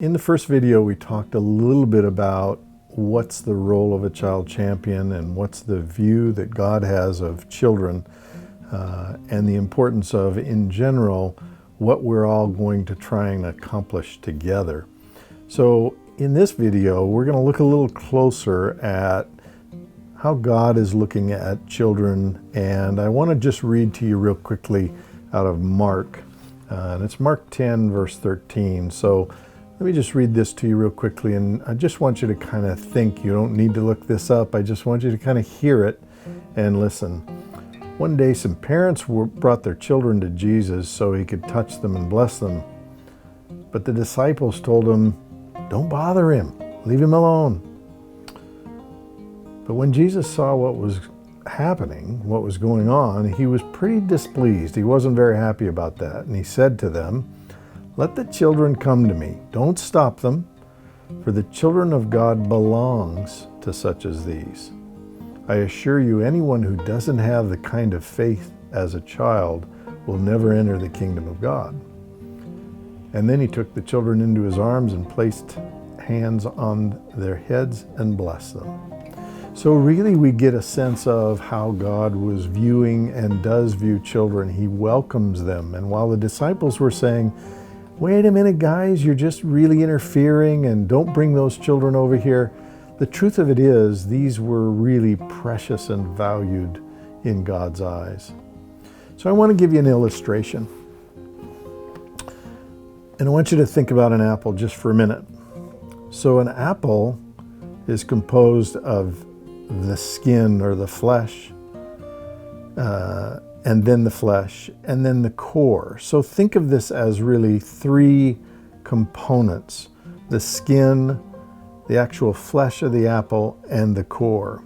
In the first video, we talked a little bit about what's the role of a child champion and what's the view that God has of children and the importance of, in general, what we're all going to try and accomplish together. So in this video, we're going to look a little closer at how God is looking at children, and I want to just read to you real quickly out of Mark, and it's Mark 10 verse 13. So let me just read this to you real quickly, and I just want you to kind of think. You don't need to look this up. I just want you to kind of hear it and listen. One day, some parents brought their children to Jesus so he could touch them and bless them. But the disciples told him, "Don't bother him. Leave him alone." But when Jesus saw what was happening, what was going on, he was pretty displeased. He wasn't very happy about that. And he said to them, "Let the children come to me. Don't stop them, for the children of God belongs to such as these. I assure you, anyone who doesn't have the kind of faith as a child will never enter the kingdom of God." And then he took the children into his arms and placed hands on their heads and blessed them. So really we get a sense of how God was viewing and does view children. He welcomes them. And while the disciples were saying, "Wait a minute, guys, you're just really interfering and don't bring those children over here," the truth of it is these were really precious and valued in God's eyes. So I want to give you an illustration. And I want you to think about an apple just for a minute. So an apple is composed of the skin or the flesh, and then the flesh, and then the core. So think of this as really three components: the skin, the actual flesh of the apple, and the core.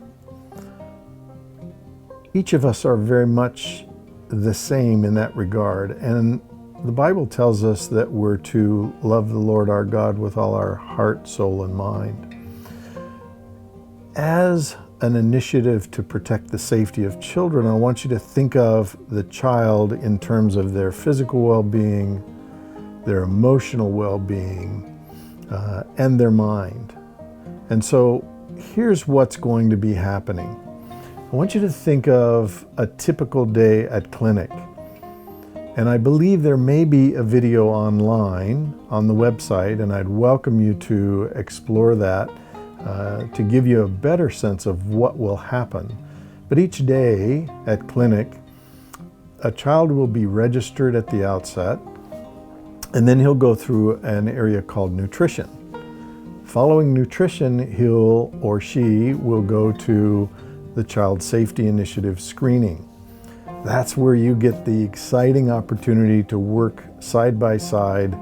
Each of us are very much the same in that regard, and the Bible tells us that we're to love the Lord our God with all our heart, soul, and mind. As an initiative to protect the safety of children, I want you to think of the child in terms of their physical well-being, their emotional well-being, and their mind. And so here's what's going to be happening. I want you to think of a typical day at clinic. And I believe there may be a video online on the website, and I'd welcome you to explore that to give you a better sense of what will happen. But each day at clinic, a child will be registered at the outset, and then he'll go through an area called nutrition. Following nutrition, he'll or she will go to the Child Safety Initiative screening. That's where you get the exciting opportunity to work side by side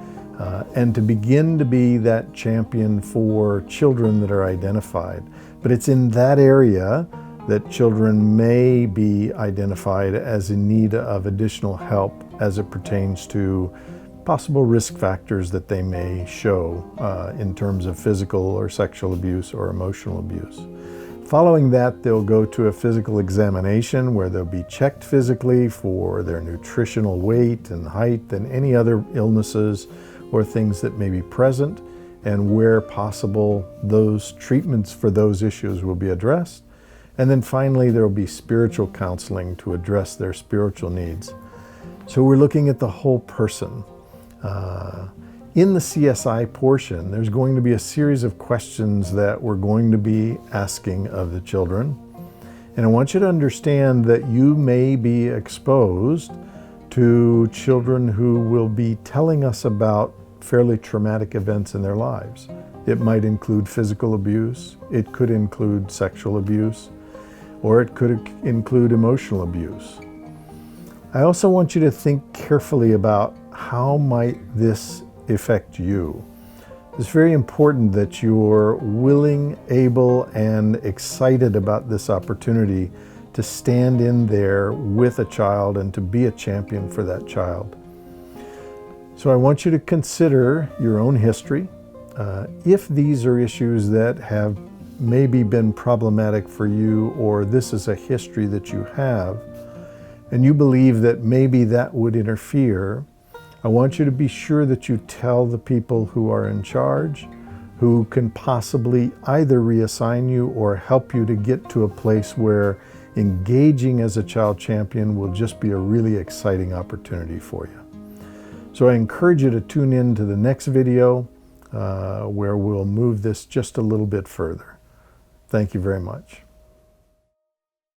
and to begin to be that champion for children that are identified. But it's in that area that children may be identified as in need of additional help as it pertains to possible risk factors that they may show in terms of physical or sexual abuse or emotional abuse. Following that, they'll go to a physical examination where they'll be checked physically for their nutritional weight and height and any other illnesses or things that may be present, and where possible, those treatments for those issues will be addressed. And then finally, there will be spiritual counseling to address their spiritual needs. So we're looking at the whole person. In the CSI portion, there's going to be a series of questions that we're going to be asking of the children. And I want you to understand that you may be exposed to children who will be telling us about fairly traumatic events in their lives. It might include physical abuse, it could include sexual abuse, or it could include emotional abuse. I also want you to think carefully about how might this affect you. It's very important that you're willing, able, and excited about this opportunity to stand in there with a child and to be a champion for that child. So I want you to consider your own history. If these are issues that have maybe been problematic for you, or this is a history that you have, and you believe that maybe that would interfere, I want you to be sure that you tell the people who are in charge, who can possibly either reassign you or help you to get to a place where engaging as a child champion will just be a really exciting opportunity for you. So I encourage you to tune in to the next video where we'll move this just a little bit further. Thank you very much.